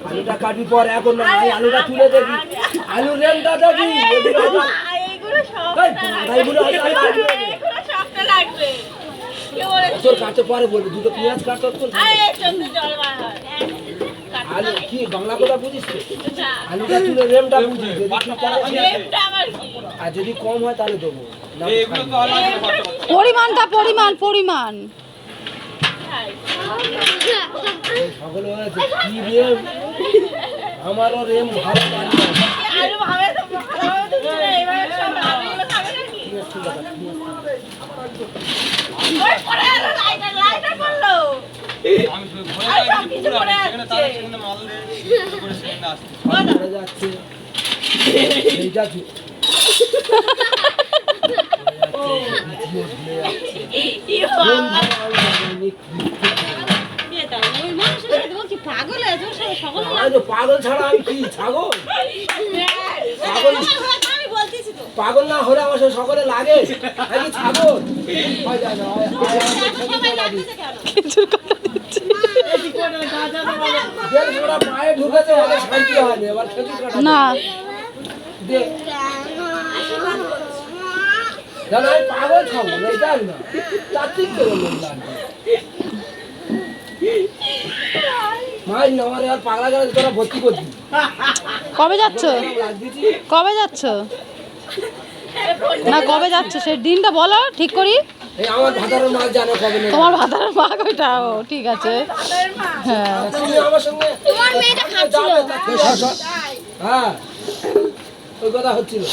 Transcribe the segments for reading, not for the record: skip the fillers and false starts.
আলুটা কাটি পর এখন না আলুটা তুলে দেখি আলু রেমটা দেখি তোর কাটতে পরে বলবি দুটো পেঁয়াজ কাটতে আলু কি বাংলা কথা বুঝিস তো আলুটা তুলে রেমটা বুঝি আর যদি কম হয় তাহলে দেবো পরিমাণটা পরিমাণ সকলে হয়েছে কি রেম আমারও রেম ভালো যাচ্ছে পাগল ছাড়া আমি কি ছাগল পাগল না হলে আমার সকলে লাগে আমি ছাগল পায়ে ঢুকেছে শান্তি হয়নি এবার না জানা আমি পাগল খাবো যাই না তার ঠিক করে মাই আমার আর পাগলা গেলে তোরা ভর্তি করবি কবে যাচ্ছ না কবে যাচ্ছ সেই দিনটা বলো ঠিক করি আমার ভাতারের মাল জানো কবে তোমার ভাতারের মা ওইটা ও ঠিক আছে হ্যাঁ তুমি আমার সঙ্গে তোমার মেয়েটা খাচ্ছিল হ্যাঁ ওই কথা হচ্ছিল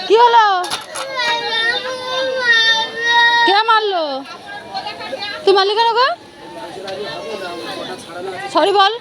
কি হলো কে মারলো তুই মারলি কেন গো সরি বল